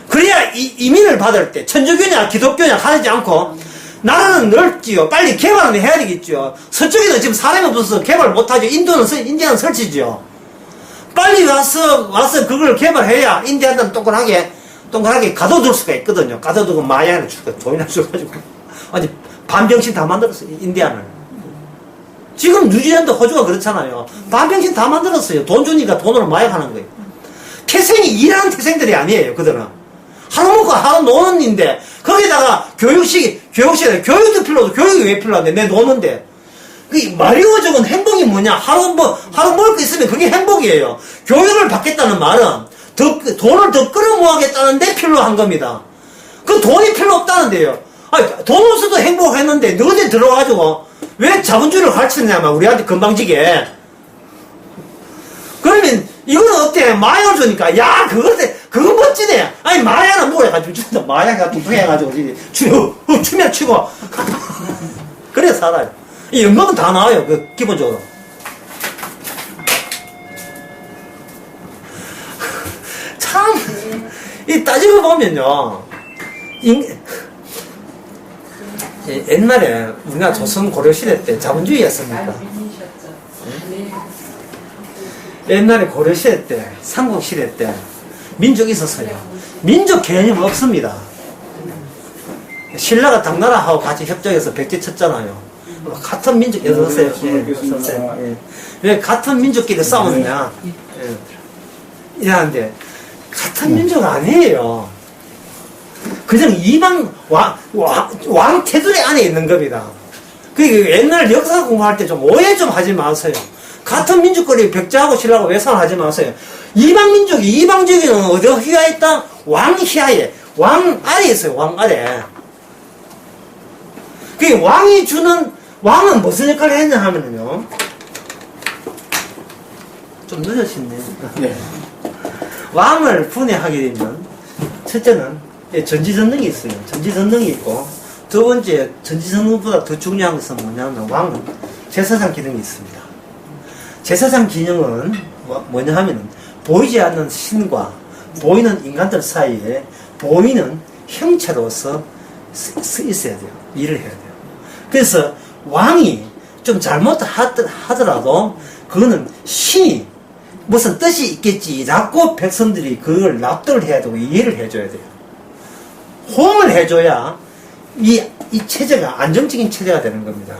그래야 이민을 받을 때 천주교냐 기독교냐 가리지 않고 나라는 넓지요. 빨리 개발은 해야 되겠죠. 서쪽에는 지금 사람이 없어서 개발 못하죠. 인디아는 설치죠. 빨리 와서 그걸 개발해야 인디아는 동그랗게 가둬둘 수가 있거든요. 가둬두고 마약을 줄까 돈이나 줘가지고 아니 반병신 다 만들었어요. 인디아를. 지금 뉴질랜드 호주가 그렇잖아요. 반병신 다 만들었어요. 돈 주니까 돈으로 마약하는 거예요. 태생이 일하는 태생들이 아니에요. 그들은 하루 먹고 하루 노는인데 거기다가 교육도 필요하고 교육이 왜 필요한데 내 노는데 그 마리오족은 행복이 뭐냐? 하루 먹을 거 있으면 그게 행복이에요. 교육을 받겠다는 말은 돈을 더 끌어모아겠다는데 필요 한 겁니다. 그 돈이 필요 없다는데요. 아니, 돈 없어도 행복했는데 너네 들어가지고 왜 자본주의를 가르치느냐면 우리한테 건방지게. 그러면 이거는 어때? 마약을 주니까 야 그거 멋지네. 아니 마약은 뭐야 가지고 준다. 마약이 뚱뚱해가지고 추면 치고 그래 살아요. 이 연금은 다 나와요. 그 기본적으로. 참 이 따지고 보면요. 옛날에 우리나라 조선 고려시대 때 자본주의였습니까? 옛날에 고려시대 때, 삼국시대 때 민족이 있었어요. 민족 개념 없습니다. 신라가 당나라하고 같이 협정해서 백제 쳤잖아요. 같은 민족 없었어요. 예. 왜 같은 민족끼리 싸우느냐? 예. 이러는데 같은 민족 아니에요. 그냥 이방 왕 테두리 안에 있는 겁니다. 그 옛날 역사 공부할 때 좀 오해 좀 하지 마세요. 같은 민족끼리 백제하고 신라하고 외상하지 마세요. 이방 민족이 이방적인 어디 휘하에 있다? 왕 휘하에 왕 아래 있어요. 왕 아래. 그 왕이 주는 왕은 무슨 역할을 했냐 하면요. 좀 늦으셨네. 네. 왕을 분해하게 되면 첫째는 전지전능이 있어요. 전지전능이 있고 두 번째 전지전능보다 더 중요한 것은 뭐냐면 왕은 제사장 기능이 있습니다. 제사장 기능은 뭐냐 하면은 보이지 않는 신과 보이는 인간들 사이에 보이는 형체로서 있어야 돼요. 일을 해야 돼요. 그래서 왕이 좀 잘못하더라도 그거는 신이 무슨 뜻이 있겠지 라고 백성들이 그걸 납득을 해야 되고 이해를 해줘야 돼요. 호응을 해줘야 이 체제가 안정적인 체제가 되는 겁니다.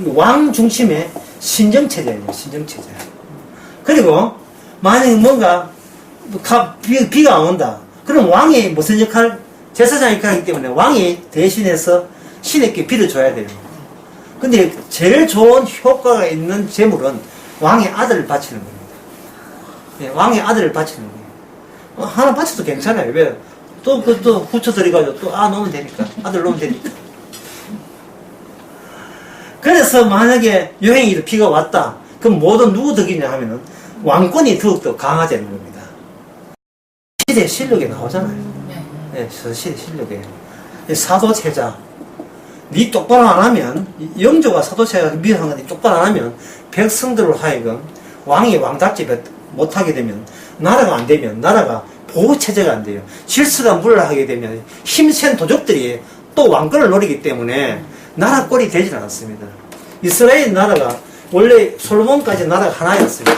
왕 중심의 신정체제예요. 신정체제. 그리고 만약에 뭔가 비가 안 온다. 그럼 왕이 무슨 역할? 제사장 역할이기 때문에 왕이 대신해서 신에게 비를 줘야 돼요. 근데 제일 좋은 효과가 있는 제물은 왕의 아들을 바치는 겁니다. 네, 왕의 아들을 바치는 거예요. 하나 바쳐도 괜찮아요. 왜? 또 붙여드려가지고 놓으면 되니까. 아들 놓으면 되니까. 그래서 만약에 여행이 비가 왔다. 그럼 모든 누구 덕이냐 하면은 왕권이 더욱더 강화되는 겁니다. 시대 실력에 나오잖아요. 네, 시대 실력에. 사도체자. 니 똑바로 안 하면, 영조가 사도체자가 미워한 건데 똑바로 안 하면 백성들로 하여금 왕이 왕답지 못하게 되면 나라가 안 되면 나라가 보호체제가 안 돼요. 질서가 물러하게 되면 힘센 도적들이 또 왕권을 노리기 때문에 나라 꼴이 되질 않았습니다. 이스라엘 나라가 원래 솔로몬까지 나라가 하나였습니다.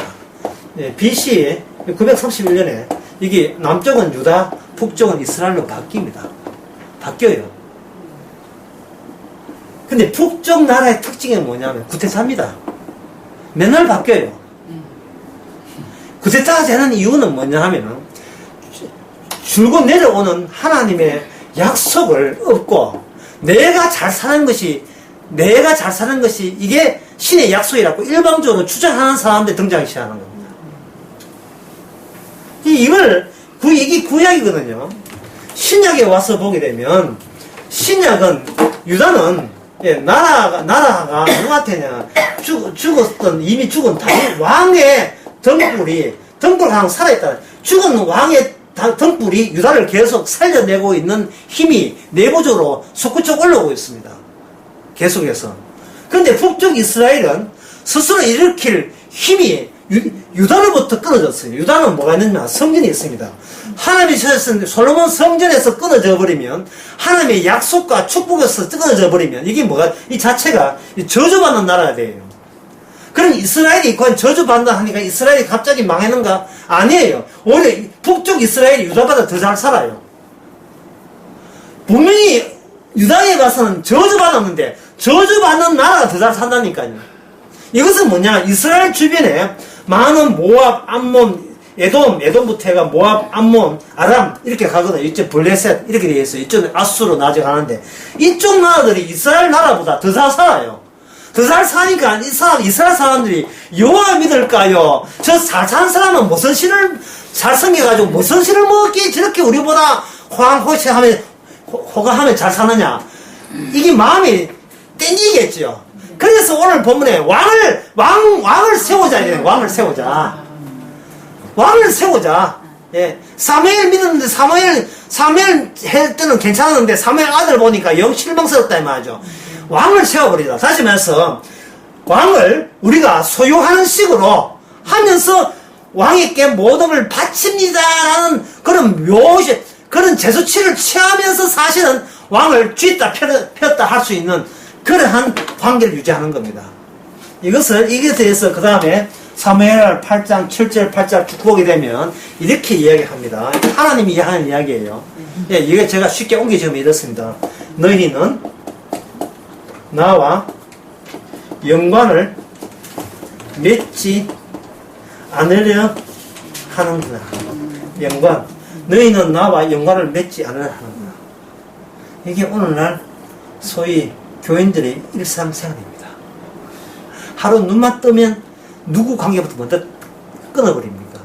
BC 931년에 이게 남쪽은 유다, 북쪽은 이스라엘로 바뀝니다. 바뀌어요. 근데 북쪽 나라의 특징이 뭐냐면 구태타입니다. 맨날 바뀌어요. 구태타가 되는 이유는 뭐냐 하면은 줄고 내려오는 하나님의 약속을 얻고 내가 잘 사는 것이 이게 신의 약속이라고 일방적으로 주장하는 사람들 등장이 시작하는 겁니다. 이게 구약이거든요. 신약에 와서 보게 되면 신약은 유다는 나라가 누구한테냐 이미 죽은 다윗 왕의 등불이 항상 살아있다. 죽은 왕의 등불이 유다를 계속 살려내고 있는 힘이 내부적으로 솟구쳐 올라오고 있습니다. 계속해서. 그런데 북쪽 이스라엘은 스스로 일으킬 힘이 유다로부터 끊어졌어요. 유다는 뭐가 있느냐? 성전이 있습니다. 하나님이 주셨는데 솔로몬 성전에서 끊어져 버리면 하나님의 약속과 축복에서 끊어져 버리면 이게 뭐가 이 자체가 저주받는 나라가 돼요. 그럼 이스라엘이 과연 저주받는다 하니까 이스라엘이 갑자기 망했는가? 아니에요. 오히려 북쪽 이스라엘이 유다보다 더 잘 살아요. 분명히 유다에 가서는 저주받았는데 저주받는 나라가 더 잘 산다니까요. 이것은 뭐냐? 이스라엘 주변에 많은 모압, 암몬, 에돔부터 해가 모압, 암몬, 아람 이렇게 가거든요. 이쪽 블레셋 이렇게 되어 있어요. 이쪽은 아수로 나중에 가는데 이쪽 나라들이 이스라엘 나라보다 더 잘 살아요. 더 더 잘 사니까 이스라엘 사람들이 여호와 믿을까요? 저 잘 사는 사람은 무슨 신을 잘 섬겨가지고 무슨 신을 먹기에 저렇게 우리보다 호강하면 잘 사느냐? 이게 마음이 땡기겠죠. 그래서 오늘 본문에 왕을 세우자 이래. 왕을 세우자. 예. 사무엘 믿었는데 사무엘 할 때는 괜찮았는데 사무엘 아들 보니까 영 실망스럽다 이 말이죠. 왕을 세워버리자. 다시 말해서 왕을 우리가 소유하는 식으로 하면서 왕에게 모든 걸 바칩니다라는 그런 제수치를 취하면서 사실은 왕을 쥐다 폈다 할 수 있는 그러한 관계를 유지하는 겁니다. 이것에 대해서 그 다음에 사무엘 8장 7절 8절 쭉 보게 되면 이렇게 이야기합니다. 하나님이 하는 이야기예요. 예, 이게 제가 쉽게 옮겨지면 이렇습니다. 너희는 나와 영광을 맺지 않으려 하는구나. 영광. 너희는 나와 영광을 맺지 않으려 하는구나. 이게 오늘날 소위 교인들의 일상생활입니다. 하루 눈만 뜨면 누구 관계부터 먼저 끊어버립니다.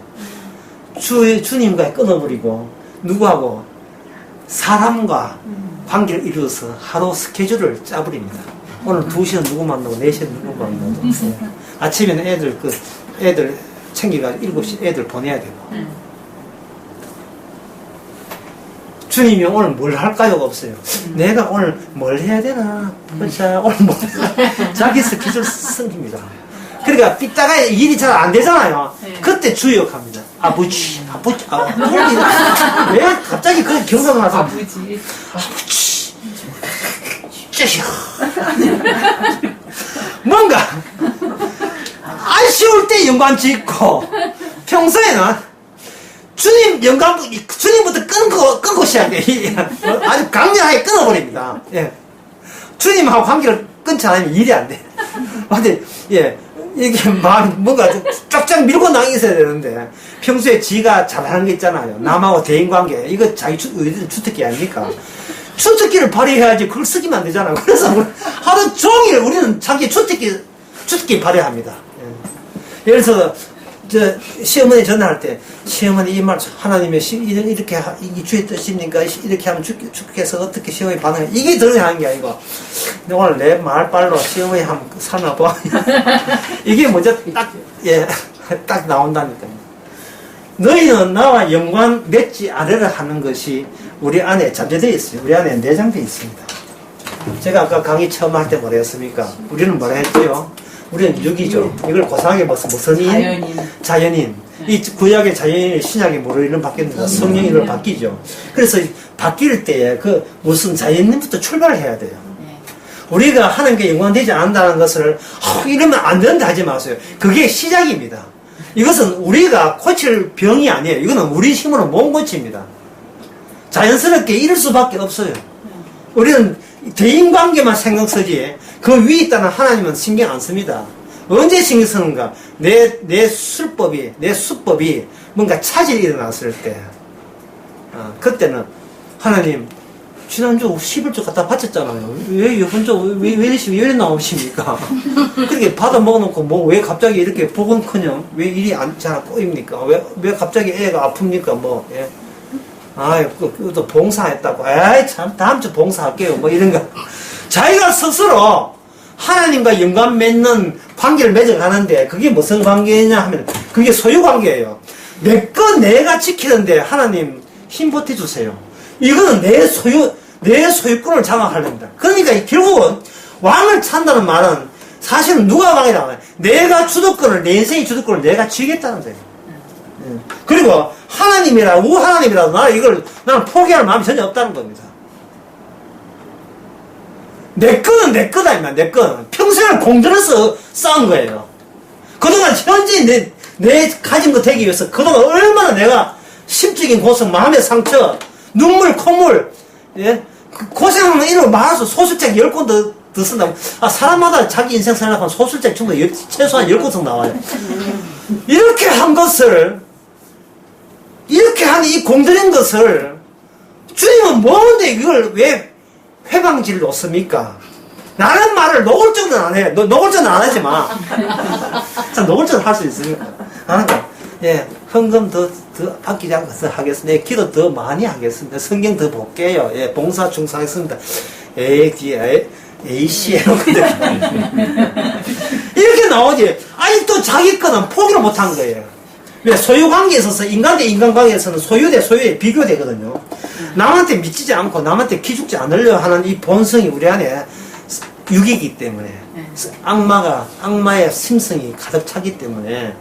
주님과 끊어버리고 누구하고 사람과 관계를 이루어서 하루 스케줄을 짜버립니다. 오늘 2시는 누구 만나고 4시는 누구 만나고 아침에는 애들 챙겨가지고 7시 애들 보내야 되고 주님이 오늘 뭘 할까요가 없어요. 내가 오늘 뭘 해야 되나? 보자. 오늘 뭐 자기 스케줄 숨깁니다. 그러니까 삐딱하게 일이 잘 안 되잖아요. 그때 주역합니다. 아버지. 왜 갑자기 그런 경사가 나서 아버지. 뭔가 아쉬울 때 영광 짓고 평소에는 주님부터 끊고 시작해. 아주 강렬하게 끊어버립니다. 예. 주님하고 관계를 끊지 않으면 일이 안 돼. 근데, 예. 이게 뭔가 좀 쫙쫙 밀고 나가있어야 되는데, 평소에 지가 잘하는 게 있잖아요. 남하고 대인관계. 이거 자기 주특기 아닙니까? 주특기를 발휘해야지 그걸 쓰기만 안 되잖아요. 그래서 하루 종일 우리는 자기 주특기 발휘합니다. 예. 예를 들어서, 시어머니 전화할 때, 시어머니 이 말, 하나님의 이렇게, 이 주의 뜻입니까? 이렇게 하면 주께서 어떻게 시어머니 반응해? 이게 들어야 하는 게 아니고, 오늘 내 말빨로 시어머니 한번 살아봐. 이게 먼저 딱 나온다니까요. 너희는 나와 영광 맺지 않으려 하는 것이 우리 안에 잠재되어 있어요. 우리 안에 내장되어 있습니다. 제가 아까 강의 처음 할 때 뭐라 했습니까? 우리는 뭐라 했죠? 우리는 육이죠. 이걸 고상하게 무슨 인? 자연인. 이 구약의 자연인이 신약의 뭐로 이름 바뀌었는가? 성령 이름 바뀌죠. 그래서 바뀔 때에 무슨 자연인부터 출발을 해야 돼요. 우리가 하나님께 영광되지 않는다는 것을 이러면 안 된다 하지 마세요. 그게 시작입니다. 이것은 우리가 고칠 병이 아니에요. 이거는 우리 힘으로 못 고칩니다. 자연스럽게 이럴 수밖에 없어요. 우리는 대인관계만 신경 쓰지 그 위에 있다는 하나님은 신경 안 씁니다. 언제 신경 쓰는가? 내 수법이 뭔가 차질이 일어났을 때 그때는 하나님 지난주 11조 갖다 바쳤잖아요. 왜 이래 나오십니까? 그렇게 받아 먹어놓고 왜 갑자기 이렇게 복은커녕 왜 일이 잘 꼬입니까? 왜 갑자기 애가 아픕니까? 예. 또 봉사했다고. 참, 다음 주 봉사할게요. 이런 거. 자기가 스스로 하나님과 연관 맺는 관계를 맺어가는데, 그게 무슨 관계냐 하면, 그게 소유 관계예요. 내가 지키는데, 하나님 힘 보태주세요. 이거는 내 소유권을 장악하려니다. 그러니까 결국은 왕을 찬다는 말은, 사실은 누가 왕이라고 해요? 내가 내 인생의 주도권을 내가 쥐겠다는 거예요. 그리고 하나님이라도 나는 포기할 마음이 전혀 없다는 겁니다. 내 거는 내 거다, 내 거는. 평생을 공들여서 쌓은 거예요. 그동안 현재 내 가진 거 되기 위해서 그동안 얼마나 내가 심적인 고통, 마음의 상처, 눈물, 콧물, 예? 고생하는 이름을 말아서 소설책 10권 더 쓴다고. 사람마다 자기 인생 생각하면 소설책 충분히 최소한 10권씩 나와요. 이렇게 한 이 공들인 것을 주님은 뭔데 이걸 왜 회방지를 놓습니까? 나는 말을 노골적으로는 안 해. 노골적으로는 안 하지만. 참, 노골적으로 할 수 있으니까. 나는, 예, 헌금 더 아끼지 않고 더 하겠습니다. 예, 기도 더 많이 하겠습니다. 성경 더 볼게요. 예, 봉사 충성하겠습니다. 에이씨, 이렇게 나오지. 아니, 또 자기 거는 포기를 못 한 거예요. 왜? 소유 관계에 있어서, 인간 대 인간 관계에서는 소유 대 소유에 비교되거든요. 남한테 미치지 않고 남한테 기죽지 않으려 하는 이 본성이 우리 안에 육이기 때문에, 악마의 심성이 가득 차기 때문에,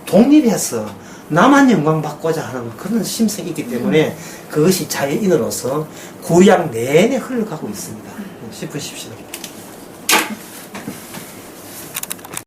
독립해서 나만 영광 받고자 하는 그런 심성이 있기 때문에, 그것이 자연인으로서 구약 내내 흘러가고 있습니다. 싶으십시오.